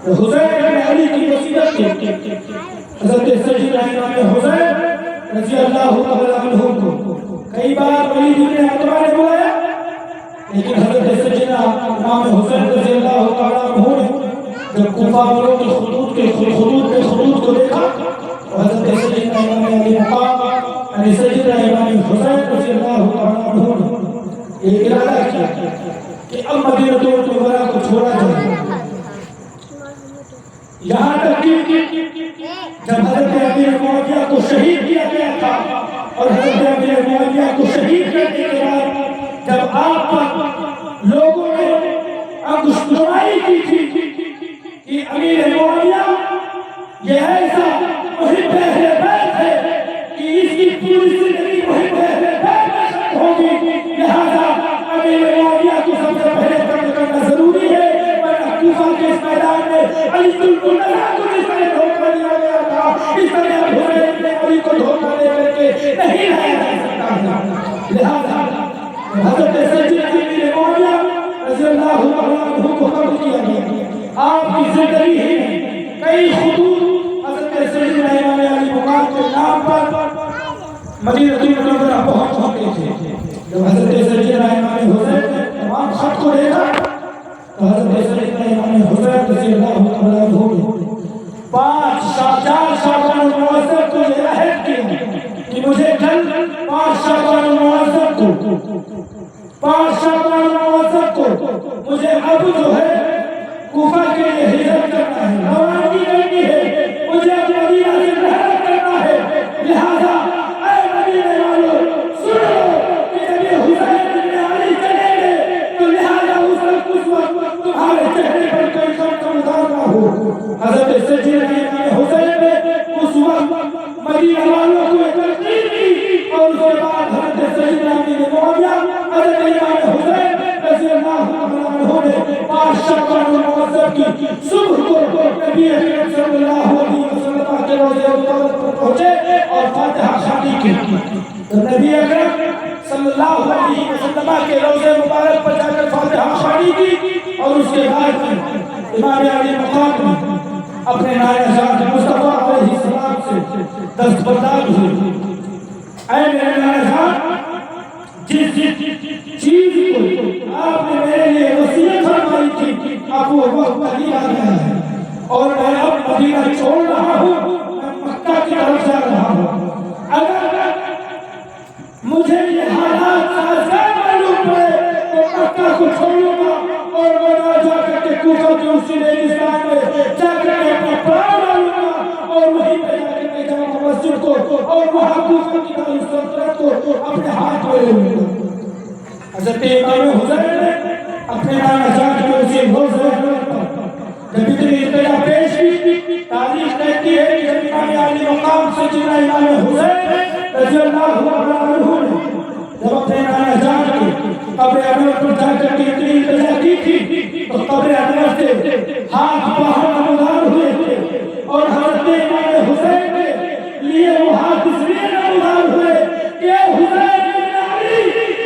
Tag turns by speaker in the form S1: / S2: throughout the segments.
S1: حسین بن علی کی وصیت کی حضرت سیدنا امام حسین رضی اللہ تعالی عنہ کو کئی بار ولید بن عتبہ نے بلایا، لیکن حضرت سیدنا امام حسین رضی اللہ تعالی عنہ نے جب کوفہ والوں کے خطوط کو دیکھا تو حضرت سیدنا امام علی مقام یعنی سیدنا امام حسین رضی اللہ تعالی عنہ نے یہ ارادہ کیا کہ اب مدینہ المنورہ کو چھوڑا جائے، یہاں تک کہ جب حضرت امیر معاویہ کو شہید کیا گیا تھا اور حضرت امیر معاویہ کو شہید کرنے کے بعد جب آپ پر لوگوں نے انگشتائی کی تھی کہ امیر معاویہ یہ ایسا محب اہل بیت ہے کہ اس کی پوری زندگی محب اہل بیت میں ختم ہوگی، لہذا امیر معاویہ کو سب سے پہلے قتل کرنا ضروری ہے، ورنہ کوفہ کے اس میدان میں علی کو جس طرح دھوکہ دیا گیا تھا اس طرح حسین نے علی کو دھوکہ دے کر کے نہیں لایا جا سکتا تھا۔ لہذا حضرت سیدنا امیر معاویہ رضی اللہ عنہ کو قتل کیا گیا۔ آپ کی زندگی ہی میں کئی خطوط حضرت سیدنا امام علی مقام کے نام پر مدینہ المنورہ پہنچ چکے تھے۔ جب حضرت سیدنا امام حسین نے تمام خط کو دیکھا تو حضرت سیدنا امام حسین رضی اللہ تعالی عنہ نے 4 شعبان المعظم کو یہ عہد کیا کہ مجھے کل 5 شعبان المعظم کو مجھے اب جو ہے کوفہ کے لیے ہجرت کرنا ہے، روانگی کرنی ہے، مجھے اب مدینہ سے ہجرت کرنا ہے، لہذا اے مدینے والوں سنو کہ جب یہ حسین بن علی چلیں گے تو لہذا اس وقت تمہارے چہرے پر کوئی غم کا مظاہرہ نہ ہو۔ حضرت سیدنا امام حسین نے اس وقت مدینہ والوں کو تلقین کی اور اس کے بعد حضرت سیدنا امیر معاویہ حضرت امام حسین رضی اللہ عنہ نے 5 شعبان المعظم کی صبح کو نبی اکرم صلی اللہ علیہ وسلم کے روضہ مبارک پر پہنچے اور فاتحہ خوانی کی۔ تو نبی اکرم صلی اللہ علیہ وسلم کے روضہ مبارک پر جا کر فاتحہ خوانی کی اور اس کے بعد امام علی مقام نے اپنے نائے جان مصطفیٰ علیہ السلام سے دستبردار ہوئے۔ اے میرے نائے جان، جس چیز کو آپ نے میرے لیے وصیت فرمائی تھی اب وہ وقت نہیں آ گیا ہے اور میں اب مدینہ چھوڑ رہا ہوں، میں مکہ کی طرف جا رہا ہوں۔ اگر مجھے یہ حالات سازگار معلوم پڑے تو مکہ کو چھوڑوں گا اور وہاں جا کر کے کوفہ کے اسی ریگستان میں جا کر کے اپنا پران ڈالوں گا اور وہیں پہ جا کر کے جامع مسجد کو اور وہاں کوفہ کی دارالسلطنت کو اپنے ہاتھ میں لے لوں گا۔ حضرت امام حسین نے اپنے نانا جان کے اسی حوصلے پر جب اتنی اطلاع پیش کی، تاریخ کہتی ہے کہ جب امام علی مقام سے سیدنا امام حسین رضی اللہ عنہ نے جب اپنے نانا جان کے قبر انور پر جا کر کے اتنی اطلاع کی تھی تو قبر انور سے ہاتھ باہر نمودار ہوئے تھے اور حضرت امام حسین کے لیے وہ ہاتھ اس لیے نمودار ہوئے کہ حسین بن علی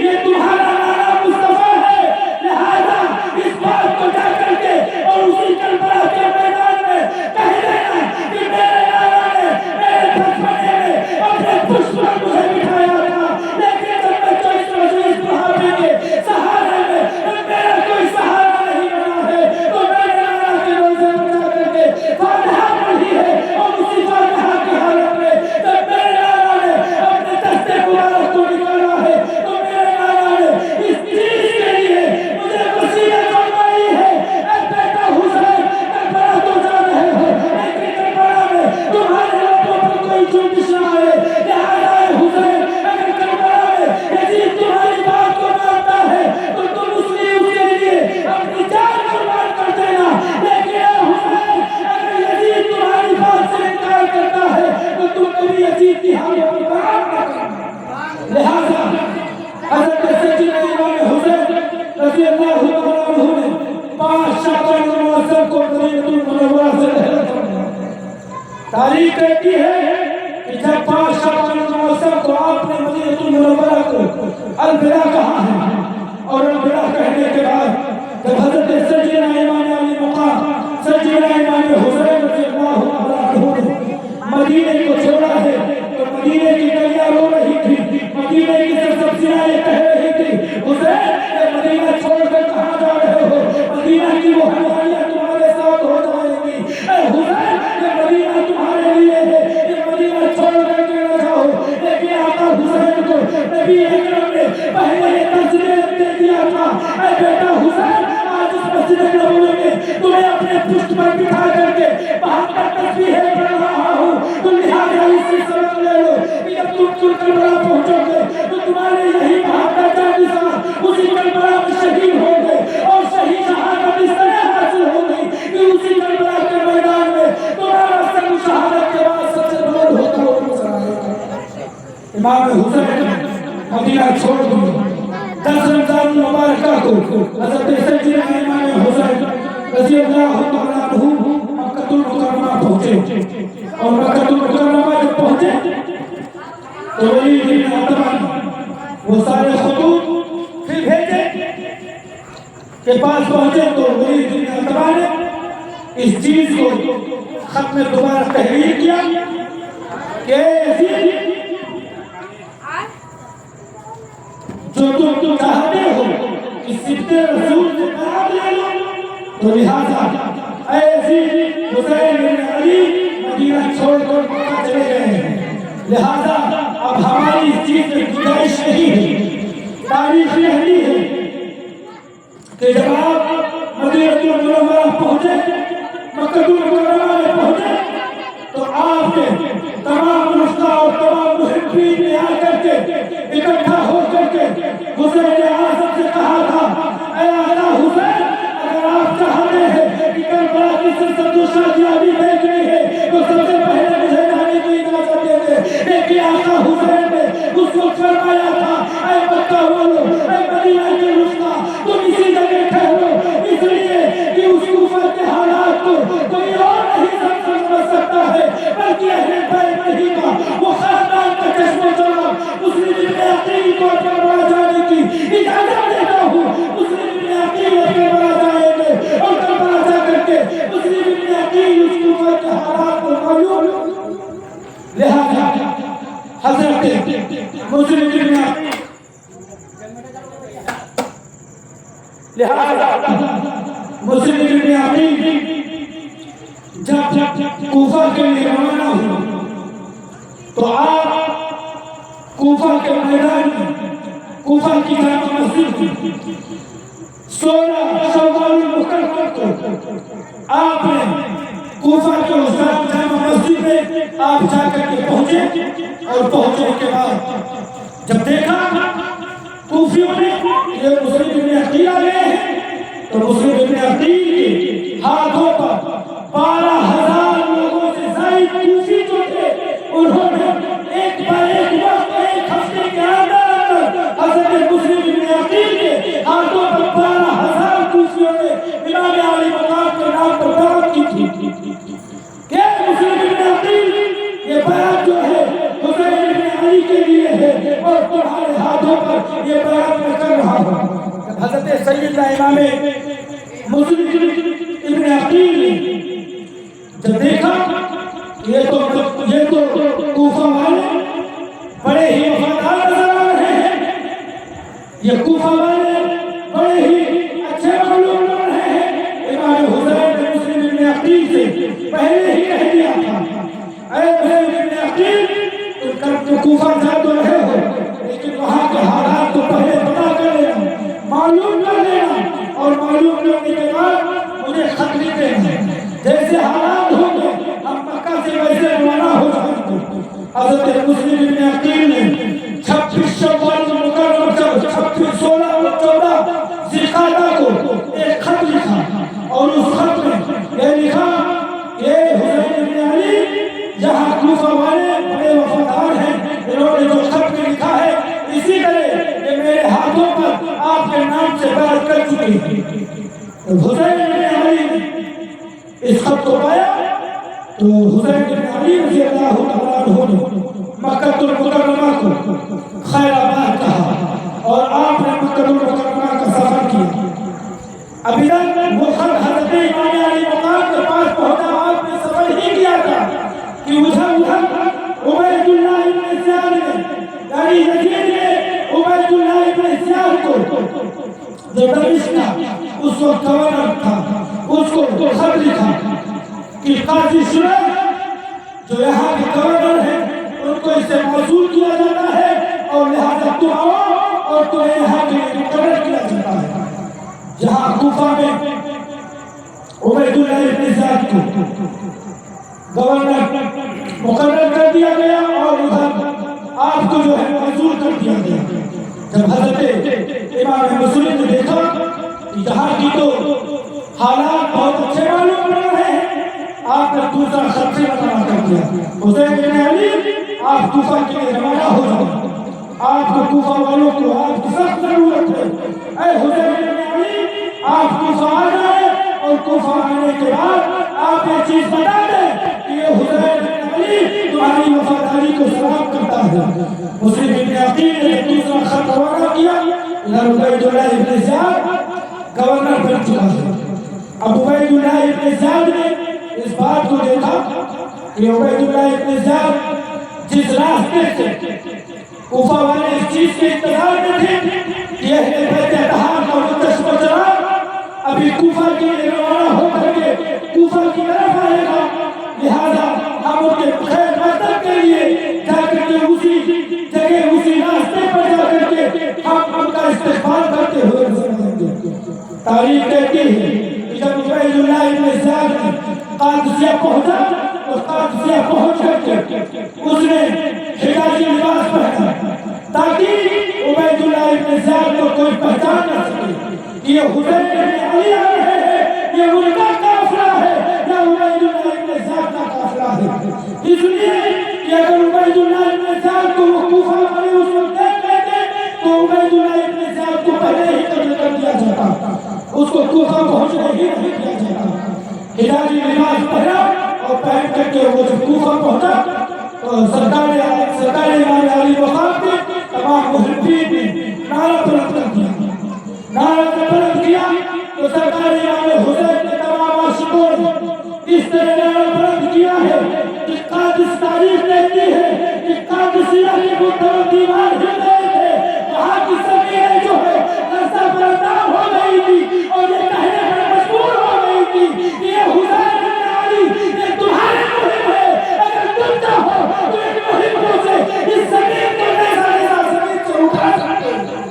S1: یہ تمہارا نانا مصطفیٰ ہے، لہذا اس بات کو جا کر کے اور اسی کربلا کے میدان میں کہہ دینا کہ میرے نانا نے میرے بچپنے میں اپنے پشت پر مجھے بٹھایا تھا، لیکن جب میں 24 روزے اس بڑھاپے کے سہارے میں میرا کوئی سہارا نہیں بنا ہے تو میرے نانا کے روزے پر جا کر کے فاتحہ پڑھی ہے اور اسی فاتحہ کی حالت میں جب میرے نانا نے اپنے دستے مبارک کو نکالا ہے تو میرے نانا نے اس چیز کے لیے مجھے وصیت فرمائی ہے، اے بیٹا حسین کربلا تو جا رہے ہو لیکن کربلا میں تمہارے لبوں پر کوئی جنبش نہ آئے، لہذا اے حسین اگر کربلا میں یزید تمہاری بات کو مانتا ہے تو تم اس کے لیے اپنی جان قربان کر دینا، لیکن اے حسین اگر یزید تمہاری بات سے انکار کرتا ہے تو تم کبھی یزید کی حالت پر برابر نہ کرنا۔ لہذا حضرت سیدنا امام حسین رضی اللہ عنہ نے 5 شعبان المعظم کو مدینہ المنورہ سے ہجرت فرمایا۔ تاریخ کہتی ہے کہ جب 5 شعبان المعظم کو آپ نے مدینہ المنورہ کو الوداع کہا ہے اور الوداع کہنے کے بعد جب حضرت سیدنا امام علی مقام سیدنا پشت پر بٹھا کر کے 72 تسبیحیں پڑھ رہا ہوں، تو لہٰذا اس سے سبق لے لو کہ جب تم کربلا پہنچو گے تو تمہارے یہی 72 جانشین اسی کربلا میں شہید ہوں گے، اور شہید شہادت اس طرح حاصل ہوگی کہ اسی کربلا کے میدان میں تمہارا سر شہادت کے بعد سب سے بلند ہوتا ہوا نظر آئے گا۔ امام حسین مدینہ چھوڑ دیا، 10 رمضان مبارکہ کو حضرت سیدنا امام حسین رضی اللہ تعالیٰ عنہ مکہ المکرمہ پہنچے، اور مکہ المکرمہ جب پہنچے تو ولید بن عتبہ وہ سارے خطوط پھر بھیجے کے پاس پہنچے، تو ولید بن عتبہ نے اس چیز کو خط میں دوبارہ تحریر کیا کہ جو تم چاہتے ہو کہ سبط رسول سے بیعت لے لو، تو لہٰذا اے یزید حسین بن علی مدینہ چھوڑ کر مکہ چلے گئے ہیں، لہٰذا اب ہماری اس چیز میں گنجائش نہیں ہے، تاریخ نہیں ہے کہ جب آپ مدینہ المنورہ پہنچے، مکہ المکرمہ میں پہنچے، تو آپ نے تمام رشتہ اور تمام محبین نے آ کر کے اکٹھا ہو کر کے حسین اعظم سے کہا تھا، اے آقا حسین، اگر آپ چاہتے ہیں کہ کربلا کی سلطنت و شادیابی دیکھنی ہے تو سب سے پہلے مجھے جانے کی اجازت دے دیں، لیکن آقا حسین نے اس کو فرمایا تھا، اے مکہ والو، اے مدینہ کے رشتہ، تم اسی جگہ ٹھہرو، اس لیے کہ اس کوفہ کے حالات کو کوئی اور نہیں سمجھ سکتا ہے بلکہ اہل بیت ہی کا وہ خاندان کا چشم و چراغ مسلم ابن عقیل کو کربلا جانے کی اجازت دیتا ہوں۔ مسلم ابن عقیل کربلا جائیں گے، اور کربلا جا کر کے مسلم ابن عقیل اس کوفہ کے حالات کو معلوم، لہذا حضرت مسلم ابن عقیل مسلم ابن عقیل جب کوفہ کے لیے روانہ ہوئے تو آپ کوفہ کے میدان میں کوفہ کی جامع مسجد میں 16 شوال المحرم کو آپ نے کوفہ کے اس جامع مسجد میں آپ جا کر کے پہنچے، اور پہنچنے کے بعد جب دیکھا کوفیوں نے یہ مسلم ابن عقیل آ گئے ہیں، تو مسلم ابن عقیل کے ہاتھوں پر 12,000 لوگوں سے زائد کوفی جو تھے، انہوں نے ایک بار ایک وقت ایک ہفتے کے اندر حضرت مسلم ابن عقیل کے ہاتھوں پر 12,000 کوفیوں نے امام علی مقام کے نام پر بیعت کی تھی کہ مسلم ابن عقیل یہ بیعت جو ہے حسین ابن علی کے لیے ہے، اور تمہارے ہاتھوں پر یہ بیعت میں کر رہا ہوں۔ حضرت سیدنا امام مسلم ابن عقیل نے جب دیکھا یہ تو کوفہ والے بڑے ہی وفادار نظر آ رہے ہیں، یہ کوفہ والے بڑے ہی اچھے معلوم ہو رہے ہیں، امام حسین نے مسلم ابن عقیل سے پہلے ہی کہہ دیا تھا، اے مسلم ابن عقیل، تم کوفہ جا تو رہے ہو لیکن وہاں کے حالات کو پہلے پتا کر لینا، معلوم کر لینا، اور معلوم کرنے کے بعد مجھے خط لکھ دینا، جیسے حالات ہوں گے ہم مکہ سے ویسے روانہ ہو جائیں گے۔ حضرت مسلم ابن عقیل نے 26 شوال المکرمہ 26 16 اور 14 ذی القعدہ کو ایک خط لکھا، اور اس خط میں یہ لکھا کہ حسین ابن علی یہاں کوفہ والے بڑے وفادار ہیں، انہوں نے جو خط میں لکھا ہے اسی طرح یہ میرے ہاتھوں پر آپ کے نام سے بیعت کر چکے ہیں۔ حسین ابن علی اس خط کو پایا تو حسین ابن علی رضی اللہ تعالیٰ عنہ نے مکہ المکرمہ کو خیر آباد کہا، اور آپ نے مکہ المکرمہ کا سفر کیا۔ ابھی تک وہ خط حضرت امام علی مقام کے پاس پہنچا، آپ نے سفر ہی کیا تھا کہ ادھر عبید اللہ ابن زیاد نے یعنی یزید نے عبید اللہ ابن زیاد کو جو دمشق کا اس وقت گورنر تھا، اس کو خط لکھا کہ قاضی شریف جو یہاں کے گورنر ہیں ان کو اس سے موصول کیا جاتا ہے، اور لہذا تم آؤ اور تمہیں یہاں کے مقرر کیا جاتا ہے۔ جہاں کوفہ میں عبید اللہ ابن زیاد کو گورنر مقرر کر دیا گیا اور ادھر آپ کو جو ہے معزول کر دیا گیا۔ جب حضرت امام مسلم نے دیکھا کہ یہاں کی تو حالات بہت اچھے معلوم پڑ رہے ہیں، آپ نے دوسرا خط سے روانہ کر دیا، حسین بن علی آپ کوفہ کے لیے روانہ ہو جائیں، آپ کو کوفہ والوں کو آپ کی سخت ضرورت ہے، اے حسین بن علی آپ کوفہ آ جائیں، اور کوفہ آنے کے بعد آپ یہ چیز بتا دیں کہ یہ حسین بن علی تمہاری وفاداری کو سلام کرتا ہے۔ مسلم ابن عقیل نے دوسرا خط روانہ کیا، ادھر عبید اللہ ابن زیاد گورنر بن چکا ہے۔ اب عبید اللہ ابن زیاد نے اس بات کو دیکھا کہ عبید اللہ ابن زیاد جس راستے سے کوفہ والے اس چیز کے انتظار میں تھے کہ اہل بیت اطہار کا منتشر چراغ ابھی کوفہ کے لیے روانہ ہو کر کے کوفہ کی طرف آئے گا، لہذا ہم ان کے خیر مقدم کے لیے جا کر کے اسی جگہ اسی راستے پر جا کر کے ہم ان کا استقبال کرتے ہوئے سمجھیں گے۔ تاریخ کہتی ہے کہ جب عبید اللہ ابن زیاد قادسیہ پہنچا تو قادسیہ پہنچ کر کے اس نے حجازی لباس پہنا تاکہ عبید اللہ ابن زیاد کو کوئی پہچان نہ سکے کہ یہ حسین بن علی آ رہے ہیں، یہ ان کا قافلہ ہے یا عبید اللہ ابن زیاد کا قافلہ ہے۔ اس لیے کہ اگر عبید اللہ ابن زیاد کو وہ کوفہ والے اس وقت دیکھ لیتے تو عبید اللہ ابن زیاد کو پہلے ہی قتل کر دیا جاتا، اس کو کوفہ پہنچنے ہی نہیں دیا جاتا۔ حجازی لباس پہنا اور پہن کر کے وہ جب کوفہ پہنچا تو سرکار امام علی وفات نے تمام محبین نے نعرہ بلند کر دیا، نعرہ بلند کیا تو سرکار امام حسین نے تمام عاشقوں نے اس طرح نعرہ بلند کیا ہے کہ قادس تاریخ کہتی ہے کہ قادسیہ کے متعلق دیوار ہل گئے تھے، وہاں کی زمینیں جو ہے لرزہ بردار ہو گئی تھی اور یہ کہنے پر مجبور ہو گئی تھی کہ یہ حسین بن علی یہ تمہاری مہم ہے، اگر تم چاہو تو ان مہموں سے اس زمین کو نیزہ زمین سے اٹھا سکتے ہو۔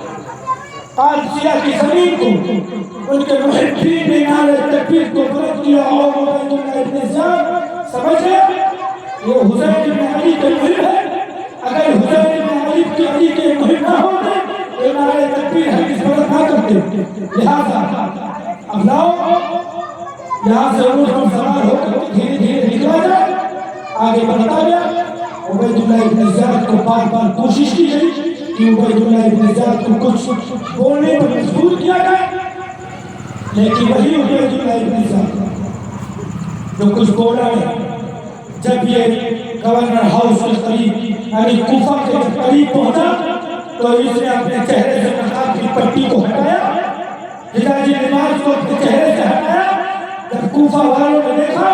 S1: قادسیہ کی زمین کو ان کے محبین نے نعرہ تکبیر کو بلند کیا اور عبید اللہ ابن زیاد سمجھ گیا یہ حسین بن علی کے مہم ہے، اگر حسین بن علی کے مہم نہ ہوتے تو نعرہ تکبیر ہرگز بلند نہ کرتے۔ لہذا اب لاؤ یہاں سے اونٹ پر سوار ہو کر دھیرے دھیرے نکلا جائے، آگے بڑھتا گیا۔ عبید اللہ ابن زیاد کو بار بار کوشش کی گئی کہ عبید اللہ ابن زیاد کو کچھ بولنے پر مجبور کیا جائے، لیکن وہی عبید اللہ ابن زیاد جو کچھ بولا ہے، جب یہ گورنر ہاؤس کے قریب یعنی کوفہ کے قریب پہنچا تو اس نے اپنے چہرے سے نقاب کی پٹی کو ہٹایا، حجازی لباس کو اپنے چہرے سے ہٹایا۔ جب کوفہ والوں نے دیکھا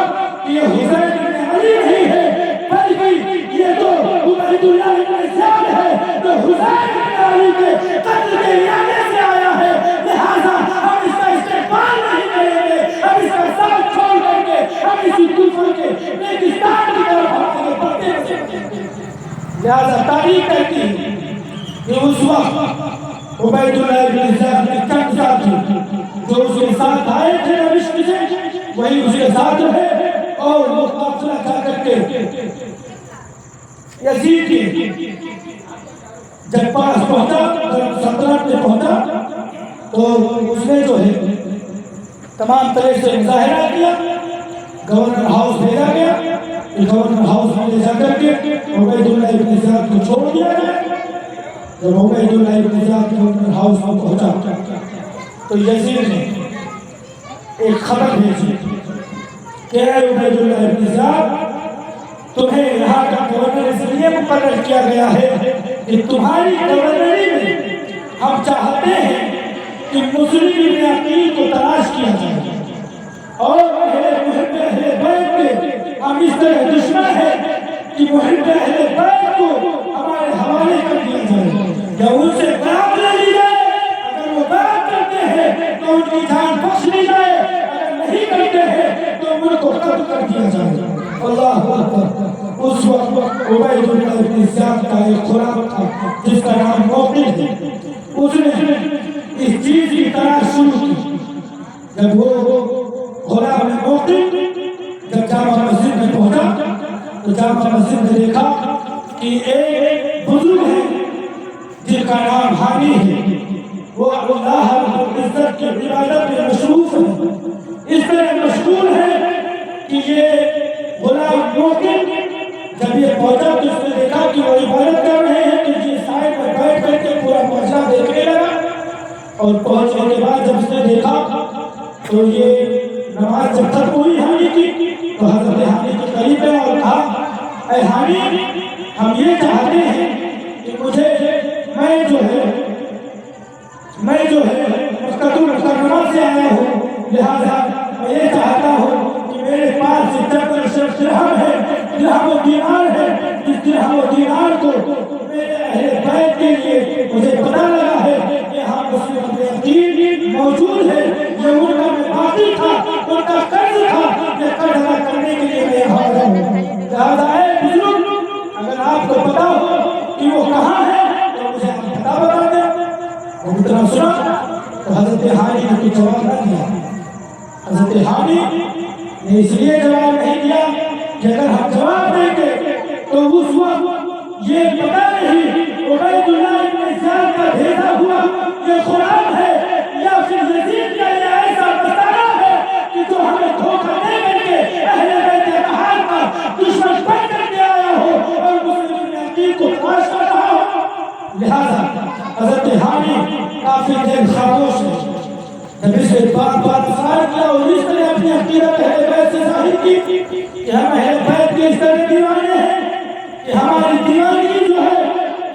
S1: کہ یہ حسین بن علی نہیں ہے بلکہ یہ تو عبید اللہ ابن زیاد ہے جو حسین بن علی کے قتل کے ارادے سے آیا ہے، لہذا ہم اس کا استقبال نہیں کریں گے، ہم اس کا ساتھ چھوڑ دیں گے، ہم اسی کوفہ کے ریگستان کی طرف آگے بڑھتے ہیں۔ لہذا تاریخ کہتی ہے کہ اس وقت عبید اللہ ابن زیاد کے چند ساتھی جو اس کے ساتھ آئے تھے دمشق سے وہی اس کے ساتھ رہے اور وہ قافلہ جا کر کے یزید کے جب پاس پہنچا، جب سلطنت میں پہنچا تو اس نے جو ہے تمام طرح سے مظاہرہ کیا، گورنر ہاؤس بھیجا گیا کہ گورنر ہاؤس میں لے جا کر کے عبید اللہ ابن زیاد کو چھوڑ دیا جائے۔ جب عبید اللہ ابن زیاد گورنر ہاؤس میں پہنچا تو یزید نے ایک خبر بھیجی کہ اے عبید اللہ ابن زیاد تمہیں یہاں کا گورنر اس لیے مقرر کیا گیا ہے کہ تمہاری گورنری میں ہم چاہتے ہیں کہ مسلم ابن عقیل کو تلاش کیا جائے اور محب اہل بیت کے ہم اس طرح دشمن ہیں کہ محب اہل بیت کو ہمارے حوالے کر دیا جائے یا ان سے بیعت لے لی جائے، اگر وہ بیعت کرتے ہیں تو ان کی جان بخش لی جائے، اگر نہیں کرتے ہیں تو ان کو قتل کر دیا جائے۔ اللہ اکبر۔ اس وقت عبید اللہ ابن زیاد کا ایک خوراک تھا جس کا نام موقع ہے، اس نے اس چیز کی تلاش شروع کی۔ جب وہ غلام موقف جب جامع مسجد میں پہنچا تو جامع مسجد میں دیکھا کہ ایک بزرگ ہے جن کا نام حانی ہے، وہ اللہ رب العزت کی عبادت میں مصروف ہے، اس طرح مشغول ہے کہ یہ غلام موقف جب یہ پہنچا تو اس نے دیکھا کہ وہ عبادت کر رہے ہیں تو یہ سائے پر بیٹھ کر کے پورا معاملہ دیکھنے لگا، اور پہنچنے کے بعد جب اس نے دیکھا تو یہ نماز جب تک پوری حانی کی تو حضرت حانی کے قریب ہے اور کہا اے حانی ہم یہ چاہتے ہیں کہ مجھے میں جو ہے مکہ مکرمہ سے آیا ہوں، لہذا میں یہ چاہتا ہوں کہ میرے پاس درہم ہے، درہم و دینار ہے، جس درہم و دینار کو میرے اہل بیت کے لیے مجھے پتہ لگا ہے کہ یہاں مسلم ابن عقیل موجود ہے، یہ ان کا میں باقی تھا، ان کا قرض تھا، یہ قرض ادا کرنے کے لیے میں یہاں آیا ہوں، لہذا اے بزرگ اگر آپ کو پتا ہو کہ وہ کہاں ہے تو مجھے آپ پتہ بتا دیں۔ وہ اتنا سنا تو حضرت حانی نے کوئی جواب نہ دیا۔ حضرت حانی نے اس لیے جواب نہیں دیا کہ اگر ہم جواب دیں گے تو اس وقت یہ پتہ نہیں عبید اللہ ابن زیاد کا بھیجا ہوا یہ قرآن ہے یا پھر یزید کا یہ ایسا بتانا ہے کہ جو ہمیں دھوکہ دے کر کے اہل بیت اطہار کا دشمن بن کر کے آیا ہو اور مسلم ابن عقیل کو تلاش کر رہا ہو۔ لہذا حضرت حانی کافی دیر خاموش ہے، جب اس نے بار سوال کیا اور اس طرح اپنی عقیدت اہل بیت سے ظاہر کی کہ ہم اہل بیت کے اس طرح دیوانے ہیں کہ ہماری دیوانگی جو ہے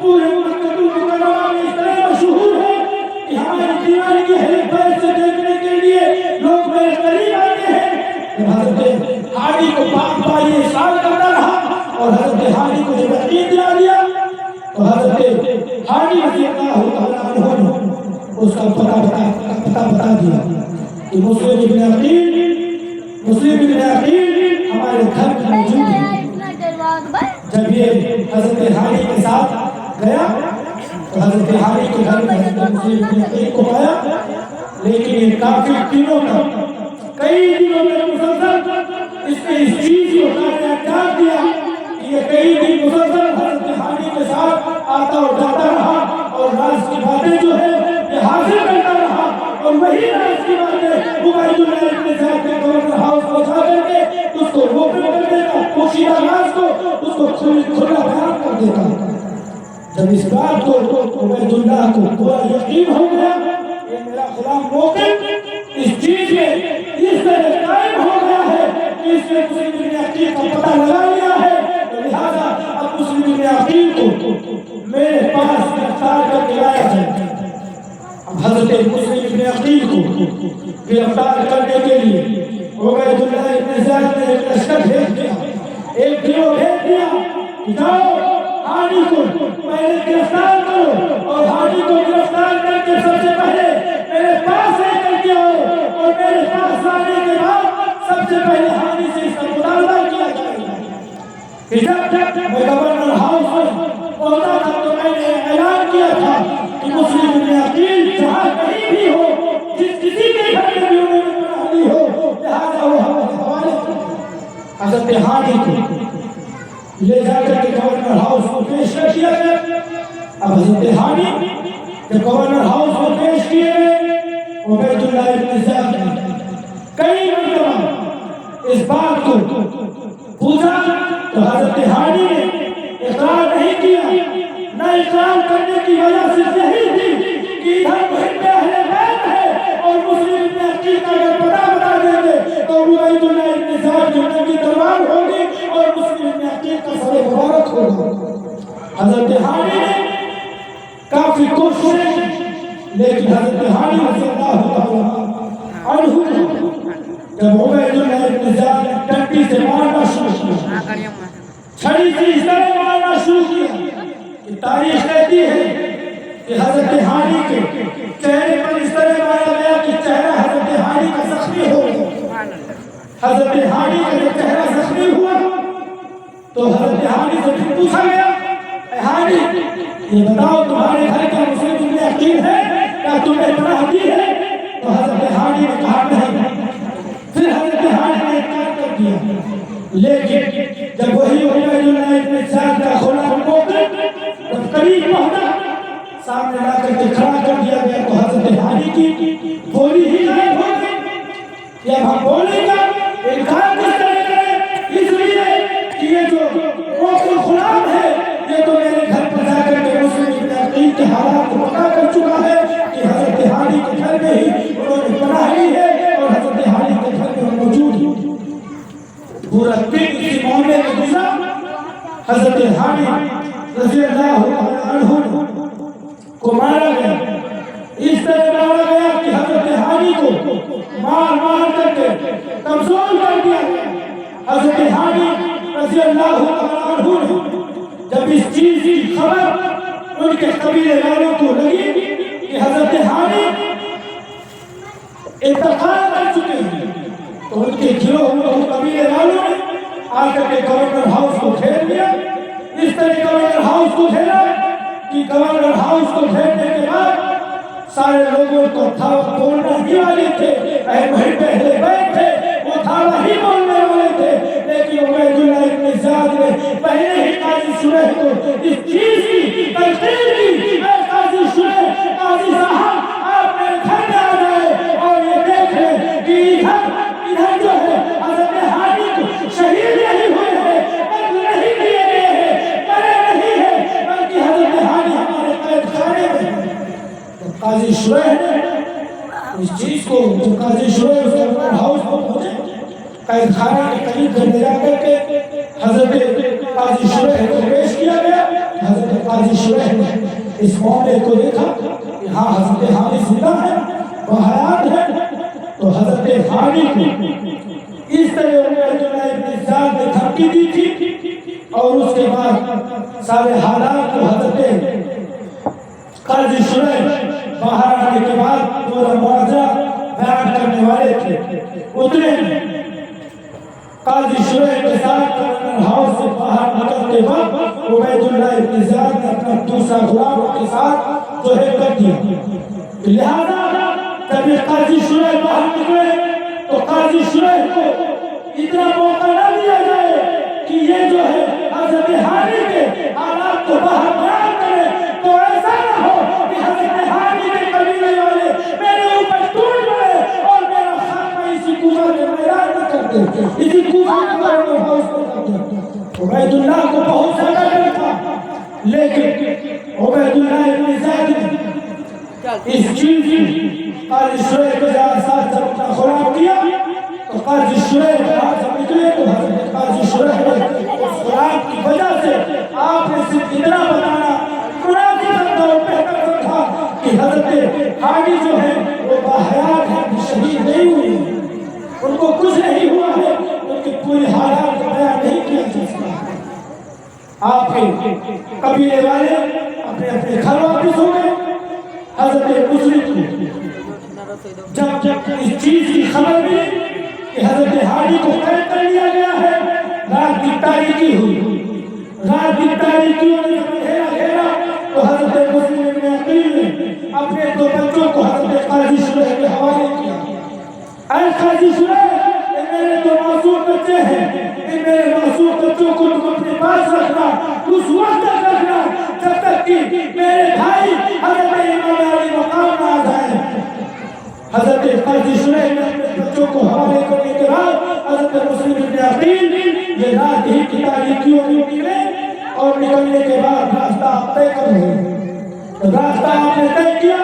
S1: پورے مکہ مکرمہ میں اس طرح مشہور ہے کہ ہماری دیوانگی اہل بیت سے دیکھنے کے لیے لوگ میرے قریب آتے ہیں۔ جب حضرت حانی کو بار بار یہ سوال کرتا رہا اور حضرت حانی کو جب یقین دلا دیا تو حضرت حانی رضی اللہ تعالیٰ عنہ نے اس کا پتہ بتا دیا کہ مسلم ابن عقیل ہمارے گھر میں موجود ہے۔ جب یہ حضرت حانی کے ساتھ گیا تو حضرت حانی کے گھر میں حضرت مسلم ابن عقیل کو پایا، لیکن یہ کافی دنوں تک کئی دنوں میں مسلسل اس نے اس چیز کو کامیاب دیا کہ یہ کئی دن مسلسل حضرت حانی کے ساتھ آتا اور جاتا رہا اور راز کی باتیں جو ہے یہ حاصل کرتا رہا، اور وہی راز کی باتیں عبید اللہ ابن زیاد کے گورنر ہاؤس کو جا کر کے اس کو اوپن کر دیتا، پوشیدہ راز کو اس کو کھلا بیان کر دیتا۔ جب اس بات کو عبید اللہ کو پورا یقین ہو گیا کہ میرا غلام موقف اس چیز میں اس طرح قائم ہو گیا ہے کہ اس نے مسلم ابن عقیل کا پتہ لگا لیا ہے، لہذا اب مسلم ابن عقیل کو میرے پاس گرفتار کر کے لایا جائے۔ اب حضرت مسلم ابن عقیل کو گرفتار کرنے کے لیے عبید اللہ ابن زیاد نے ایک لشکر بھیج دیا، ایک گروہ بھیج دیا کہ جاؤ حانی کو پہلے گرفتار کرو اور حانی کو گرفتار کر کے سب سے پہلے میرے پاس لے کر کے آؤ، اور میرے پاس آنے کے بعد سب سے پہلے حانی سے اس کا مطالبہ کیا جائے گا کہ جب میں گورنر ہاؤس میں پہنچا تھا تو میں نے اعلان کیا تھا کہ مسلم ابن عقیل جہاں کہیں بھی ہو، جس کسی کے گھر میں بھی انہوں نے پناہ لی ہو، لہذا وہ ہمارے حوالے کریں۔ حضرت حانی کو لے جا کر کے گورنر ہاؤس کو پیش کر دیا گیا۔ اب حضرت حانی جب گورنر ہاؤس کو پیش کیے گئے، عبید اللہ ابن زیاد نے کئی مرتبہ اس بات کو پوچھا تو حضرت حانی نے اقرار نہیں کیا، نہ اقرار کرنے کی وجہ صرف یہی تھی کہ ادھر محب اہل بیت ہے اور مسلم ابن عقیل کا اگر پتہ بتا دیں گے تو عبید اللہ ابن زیاد جنت کی تلوار ہوگی اور مسلم ابن عقیل کا سر مبارک ہوگا۔ حضرت حانی نے کافی کوشش، لیکن حضرت حانی رضی اللہ عنہ جب عبید اللہ ابن زیاد نے ٹنٹی سے مارنا شروع کیا، چھڑی سے اس طرح مارنا شروع کیا کہ تاریخ کہتی ہے کہ حضرت حانی کے چہرے پر اس طرح مارا گیا کہ چہرہ حضرت حانی کا زخمی ہو گیا۔ حضرت حانی کا جب چہرہ زخمی ہوا تو حضرت حانی سے پھر پوچھا گیا اے حانی یہ بتاؤ تمہارے گھر کا مسلم ابن عقیل ہے، کیا تم نے پناہ دی ہے؟ تو حضرت حانی نے کہا نہیں۔ پھر حضرت دیا، لیکن جب وہی عبید اللہ ابن زیاد کا غلام موقف جب قریب پہنچا سامنے لا کر کے کھڑا کر دیا گیا تو حضرت ہانی کی بولی ہی غائب ہو گئی کہ اب ہم بولیں گا انکار کس طرح کریں، اس لیے کہ یہ جو موقف غلام ہے یہ تو میرے گھر پر جا کر کے مسلم ابن عقیل کے حالات کو پتا کر چکا ہے کہ حضرت ہانی کے گھر میں ہی انہوں نے پناہ لی ہے اور حضرت ہانی کے گھر میں موجود ہے۔ پورا دن اسی معاملے میں گزرا، حضرت ہانی رضی اللہ عنہ کو مارا گیا، اس طرح مارا گیا کہ حضرت ہانی کو مار کر کے کمزور کر دیا گیا۔ حضرت ہانی رضی اللہ عنہ جب اس چیز کی خبر ان کے قبیلے والوں کو لگی کہ حضرت ہانی انتقال کر چکے ہیں تو ان کے گروہ قبیلے والوں نے آ کر کے گورنر ہاؤس کو گھیر لیا۔ اس طرح گورنر ہاؤس کو گھیرا کہ گورنر ہاؤس کو گھیرنے کے بعد سارے لوگوں کو تھاوا بولنا ہی والے تھے، وہیں پہلے بیٹھ تھے وہ تھاوا ہی بولنے والے تھے، لیکن عبید اللہ ابن زیاد نے پہلے ہی قاضی شریح کو اس چیز کی تلقین کی، اے قاضی شریح، قاضی صاحب آپ میرے گھر میں آ جائے اور یہ دیکھ لیں کہ ادھر جو ہے حضرت ہانی کو شہید نہیں ہوئے ہیں، قتل نہیں کیے گئے ہیں، مرے نہیں ہیں، بلکہ حضرت ہانی ہمارے قید خانے میں ہیں۔ قاضی شریح نے اس چیز کو جب قاضی شریح اس گورنر ہاؤس کو پہنچے قید خانے کے قریب گھر جا کر کے حضرت قاضی شریح کو پیش کیا گیا۔ حضرت قاضی شریح نے اس معاملے کو دیکھا کہ ہاں حضرت ہانی زندہ ہے، بحیات ہے، تو حضرت ہانی کو اس طرح عبید اللہ ابن زیاد نے دھمکی دی تھی اور اس کے بعد سارے حالات کو حضرت قاضی شریح باہر آنے کے بعد پورا معاجرہ بیان کرنے والے تھے، اتنے قاضی شریح کے ساتھ گورنر ہاؤس سے باہر نکلتے وقت عبید اللہ ابن زیاد نے اپنا دوسرا غلام کے ساتھ ظاہر کر دیا۔ لہذا جب یہ قاضی شریح باہر نکلے تو قاضی شریح کو اتنا موقع نہ دیا جائے کہ یہ جو ہے حضرت ہانی کے حالات کو باہر بیان کرے، تو ایسا نہ ہو کہ حضرت ہانی کے قبیلے والے میرے اوپر ٹوٹ پڑے اور میرا خاتمہ اسی کوفہ کے میدان میں کر دے، اسی کوفہ کے گورنر ہاؤس میں کر دے۔ عبید اللہ کو بہت زیادہ ڈر تھا، لیکن عبید اللہ ابن زیاد نے اس چیز کی قاضی شریح کے ساتھ جب اپنا غلام کیا تو قاضی شریح کے ہاتھ سے نکلے تو حضرت قاضی شریح نے اس غلام کی وجہ سے آپ نے صرف اتنا بتانا مناسب سمجھا اور بہتر سمجھا کہ حضرت ہانی جو ہے وہ باحیات ہے، شہید نہیں ہوئی، ان کو کچھ نہیں ہوا ہے، ان کی پوری حالات کو بیان نہیں کیا جا سکتا۔ آپ کے قبیلے والے اپنے اپنے گھر واپس ہو گئے۔ حضرت مسلم جب اس چیز کی خبر ملی کہ حضرت ہانی کو قید کر لیا گیا ہے، رات کی تاریکی ہوئی، رات کی تاریکیوں نے گھیرا تو حضرت مسلم ابن عقیل نے اپنے دو بچوں کو حضرت قاضی شریح کے حوالے کیا۔ اے قاضی شریح، یہ میرے دو معصوم بچے ہیں، ان میرے معصوم بچوں کو تم اپنے پاس رکھنا، اس وقت تک رکھنا جب تک کہ میرے بھائی حضرت امام علی مقام نہ آ جائیں۔ حضرت قاضی شریح نے اپنے بچوں کو حوالے کرنے کے بعد حضرت مسلم ابن عقیل یہ رات ہی کی تاریکیوں میں نکلے اور نکلنے کے بعد راستہ آپ طے کر رہے ہیں۔ راستہ آپ نے طے کیا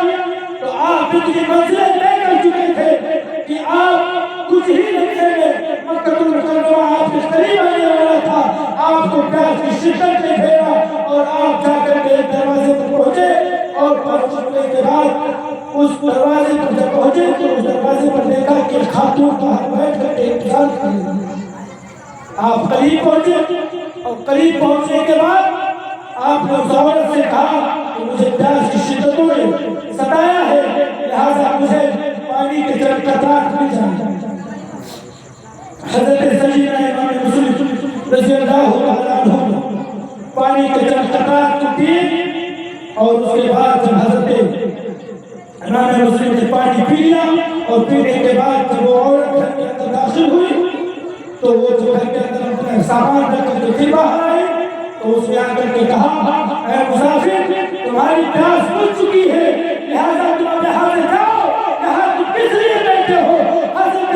S1: تو آپ اتنی منزلیں طے کر چکے تھے کہ آپ کچھ ہی لمحے میں مکہ المکرمہ آپ کے قریب آنے والا تھا، آپ کو پیاس کی شدت نے گھیرا اور آپ جا کر کے دروازے پر پہنچے اور پہنچنے کے بعد اس دروازے پر جب پہنچے تو اس دروازے پر دیکھا کہ خاتون باہر بیٹھ کر کے انتظار کر رہی ہے۔ آپ قریب پہنچے اور قریب پہنچنے کے بعد آپ نے اس عورت سے کہا کہ مجھے پیاس کی شدتوں نے ستایا ہے، لہذا مجھے پانی کے چند قطرات مل جائیں۔ حضرت سیدنا امام مسلم رضی اللہ عنہ پانی کے چند قطرات کو پیے اور اس کے بعد جب حضرت امام مسلم نے پانی پی لیا اور پینے کے بعد جب وہ عورت گھر کے اندر داخل ہوئی تو وہ جو گھر کے اندر اپنا سامان رکھ کر کے پھر باہر آئے تو اس نے آ کر کے کہا اے مسافر تمہاری پیاس بجھ چکی ہے لہذا تم اپنے ہاتھ سے جاؤ یہاں تم کس لیے بیٹھے ہو حضرت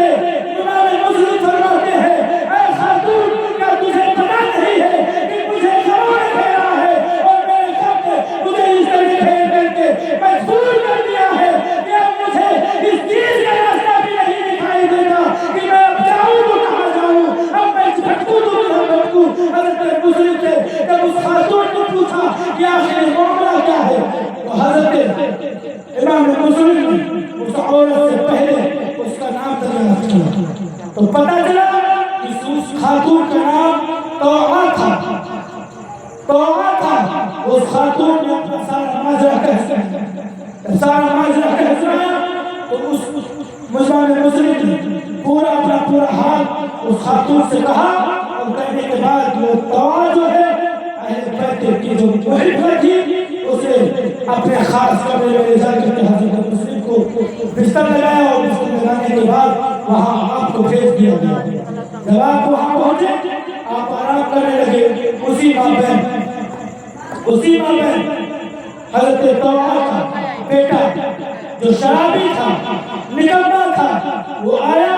S1: امام مسلم فرماتے ہیں اے خاتون کیا تجھے پتہ نہیں ہے کہ مجھے کون پھیرا ہے اور میرے سب نے مجھے اس طرح پھیر کر کے مجبور کر دیا ہے کہ اب مجھے اس چیز کا راستہ بھی نہیں دکھائی دیتا کہ میں اب جاؤں تو کہاں جاؤں اب میں بھٹکوں تو کہاں بھٹکوں حضرت مسلم سے جب اس خاتون نے پوچھا کہ آخر معاملہ کیا ہے تو حضرت امام مسلم اس عورت سے پہلے اس کا نام دریافت کیا تو پتہ چلا کہ اس خاتون کا نام توعہ تھا توعہ تھا اس خاتون نے اپنا سارا ماجرا کہہ سنایا تو اس امام مسلم نے پورا حال اس خاتون سے کہا اور کہنے کے بعد وہ توعہ جو ہے اہل بیت کی جو محبت تھی اسے اپنے خاص کمرے میں لے جا کر کے حضرت مسلم کو بستر لگایا اور بستر لگانے کے بعد وہاں آپ کو بھیج دیا گیا جب آپ وہاں پہنچے آپ آرام کرنے لگے اسی مابین حضرت توعہ کا بیٹا جو شرابی تھا نکما تھا وہ آیا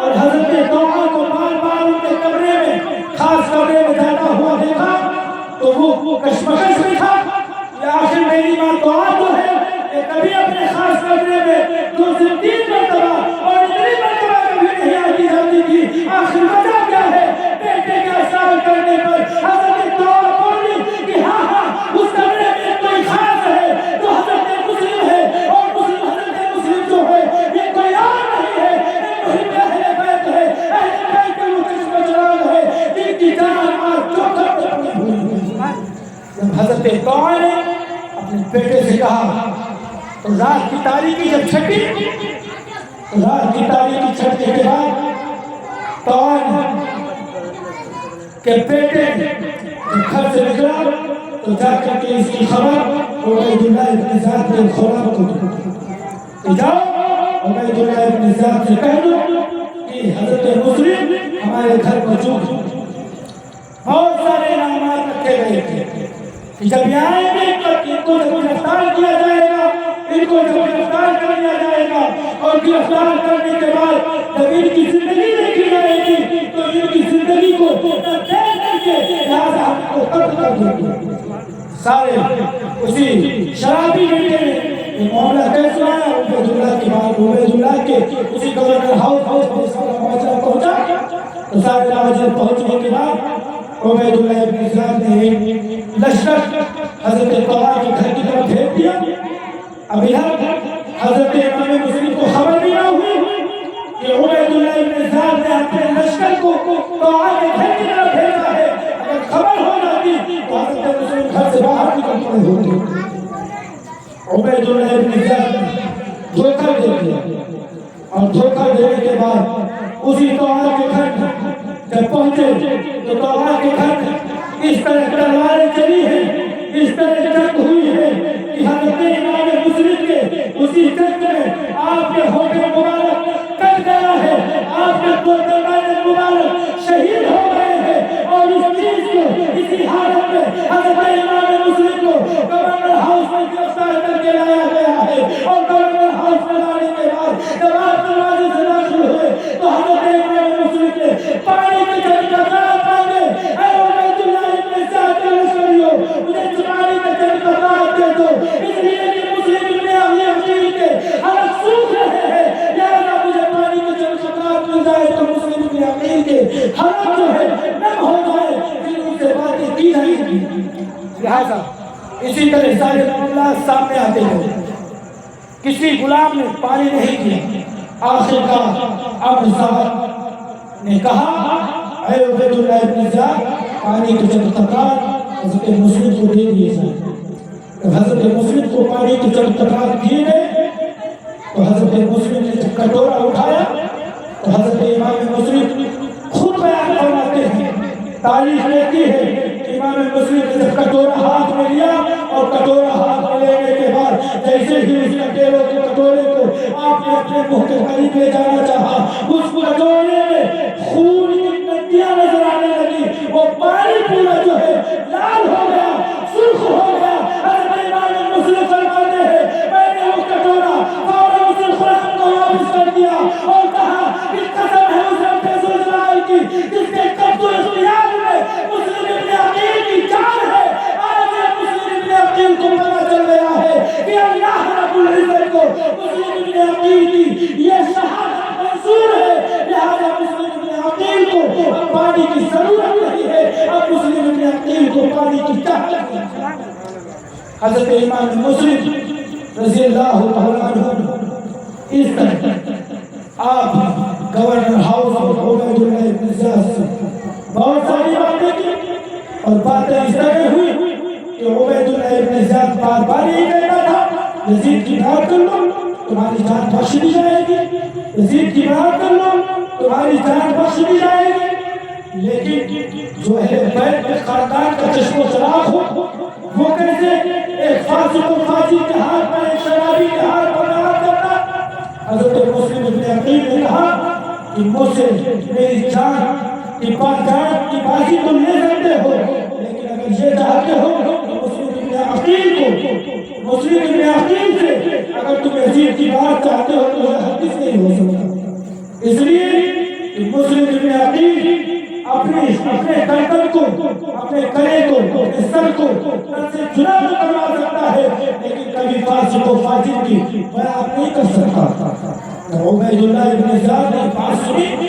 S1: اور حضرت توعہ کو بار بار ان کے کمرے میں خاص کمرے میں جاتا ہوا دیکھا تو وہ کشمکش میں تھا یا آخر میری ماں توعہ تو ہے کہ کبھی اپنے خاص کمرے میں 2 سے 3 مرتبہ اور اتنی مرتبہ کبھی نہیں آتی جاتی تھی آخر وجہ کیا ہے بیٹے کا سوال کرنے پر حضرت توعہ بولی کہ ہاں اس کمرے میں کوئی خاص ہے تو حضرت مسلم ہے اور حضرت مسلم جو ہے یہ کوئی اور نہیں ہے یہ محب اہل بیت ہے اہل بیت کے مقدس مجران ہے جن کی جان آج چوکھٹ پر پڑی ہوئی ہے جب حضرت توعہ نے اپنے بیٹے سے کہا تو رات کی تاریکی جب چھٹی رات کی تاریکی چھٹنے کے بعد توعہ کے بیٹے جب گھر سے نکلا تو جا کر کے اس کی خبر عبید اللہ ابن زیاد بن خراب کو دی جاؤ عبید اللہ ابن زیاد سے کہہ دو کہ حضرت مسلم ہمارے گھر موجود بہت سارے انعامات رکھے گئے تھے کہ جب یہ آئیں گے تو ان کو جب گرفتار کیا جائے گا ان کو جب گرفتار کر لیا جائے گا اور گرفتار کرنے کے بعد جب ان کی زندگی دیکھی جائے گی تو ان کی زندگی کو تبدیل کر کے لہذا ہم کو قتل کر دیں گے سارے اسی شرابی بیٹے نے یہ معاملہ کیسے آیا عبید اللہ کی بات عبید اللہ کے اسی گورنر ہاؤس میں سارا معاملہ پہنچا تو سارے راجر پہنچنے کے بعد عبید اللہ ابن زیاد نے ایک لشکر حضرت توعہ کے گھر کی طرف بھیج دیا اب ادھر حضرت امام مسلم کو خبر بھی نہ ہوئی کہ عبید اللہ ابن زیاد نے اپنے لشکر کو توعہ کے گھر کی طرف بھیجا ہے اگر خبر ہو جاتی تو حضرت مسلم گھر سے باہر نکل پڑے ہوتے عبید اللہ ابن زیاد دھوکہ دے دیا اور دھوکہ دینے کے بعد اسی توعہ کے گھر جب پہنچے تو توعہ کے گھر اس طرح تلواریں چلی ہیں اس طرح جنگ ہوئی ہے کہ حضرت امام مسلم کے اسی جنگ میں آپ کے ہوٹل مبارک کٹ گیا ہے آپ کے دو دروازے مبارک شہید ہو گئے ہیں اور اس چیز کو اسی حالت میں حضرت امام مسلم کو گورنر ہاؤس میں گرفتار کر کے لایا گیا ہے اور گورنر ہاؤس میں لانے کے بعد جب آپ دروازے سے داخل ہوئے تو حضرت امام مسلم نے پانی کے جذبات مانگے اے عبید اللہ ابن زیاد کے لشکریوں مجھے پانی کے جذبات دے دو اس لیے کہ مسلم ابن ابی عقیل کے حالت سوکھ رہے ہیں یا اللہ مجھے پانی کے جذبات مل جائے تو مسلم ابن عقیل کے حالت جو ہے نم ہو جائے پھر ان سے باتیں کی جائیں گی لہذا اسی طرح سارے معاملات سامنے آتے ہیں کسی غلام نے پانی نہیں کیا آخر کا عبد صاحب نے کہا اے عبید اللہ ابن زیاد پانی کے جب تقرار حضرت مسلم کو دے دیے جائے حضرت مسلم کو پانی کے جب تقرار دیے گئے تو حضرت مسلم نے جب کٹورا اٹھایا تو حضرت امام مسلم خود بیان فرماتے ہیں تاریخ لیتی ہے کہ امام مسلم نے جب کٹورا ہاتھ میں لیا اور کٹورا ہاتھ میں لینے کے بعد جیسے ہی اس کٹورے کو آپ نے اپنے منہ کے قریب لے جانا چاہا اس کٹورے میں خون کتنے عقیل کو پانی کی چاہت حضرت امام مسلم رضی اللہ تعالیٰ عنہ اس طرح آپ گورنر ہاؤس اور عبید اللہ ابن زیاد سے بہت ساری باتیں کی اور باتیں اس طرح ہوئی کہ عبید اللہ ابن زیاد بار بار یہ کہتا تھا یزید کی بات کر لو تمہاری جان بخش دی جائے گی، یزید کی بات کر لو تمہاری جان بخش دی جائے گی، لیکن جو اہل بیت کے خاندان کا چشم و چراغ ہو وہ کیسے ایک فاسق و فاسق کے ہاتھ میں ایک شرابی کے ہاتھ پر نہ کرتا۔ حضرت مسلم ابن عقیل نے کہا کہ مجھ سے میری جان کی بازی تم لے سکتے ہو، لیکن اگر یہ چاہتے ہو تو مسلم ابن عقیل سے اگر تم یزید کی بات چاہتے ہو تو یہ ہرگز نہیں ہو سکتا۔ اس لیے مسلم ابن عقیل اپنے گردن کو، اپنے کلے کو، اپنے سر کو سر سے جدا کروا سکتا ہے، لیکن کبھی فاسق و فاجر کی بیعت نہیں کر سکتا۔ عبید اللہ ابن زیاد نے بات سنی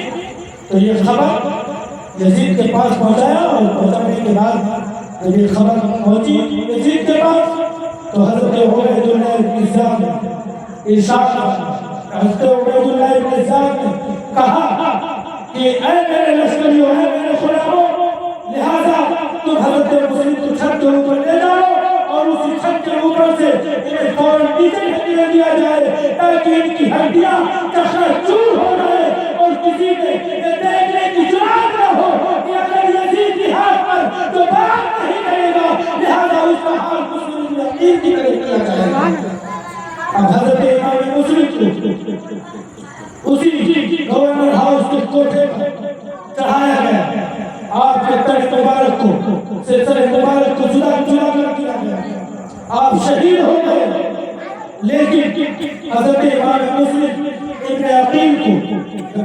S1: تو یہ خبر یزید کے پاس پہنچایا، اور پہنچانے کے بعد جب یہ خبر پہنچی یزید کے پاس تو حضرت عبید اللہ ابن زیاد نے ارشاد حضرت عبید اللہ ابن زیاد نے کہا کہ اے میرے لشکریوں، اے میرے غلاموں، لہذا تم حضرت مسلم کو چھت کے اوپر لے جاؤ اور اسی چھت کے اوپر سے انہیں فوراً نیچے ڈھکیل دیا جائے تاکہ ان کی ہڈیاں چکر چور ہو جائے اور کسی نے یہ دیکھنے کی جرات نہ ہو کہ اگر یزید کی ہاتھ پر تو بات نہیں کرے گا، لہذا اس کا حال مسلم ابن عقیل کی طرح کیا جائے گا۔ اب حضرت امام مسلم کو اسی گورنر ہاؤس کے کوٹھے پر چڑھایا گیا، آپ کے تن مبارک کو، سلسلہ مبارک کو جدا کر دیا گیا، آپ شہید ہو گئے، لیکن حضرت امام مسلم ابن عقیل کو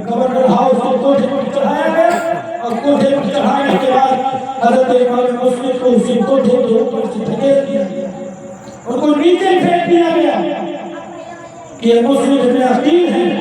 S1: گورنر ہاؤس کے کوٹھے پر چڑھایا گیا، اور کوٹھے پر چڑھانے کے بعد حضرت امام مسلم کو اسی کوٹھے کے اوپر سے دھکیل دیا گیا، ان کو نیچے پھینک دیا گیا کہ یہ مسلم ابن عقیل ہیں،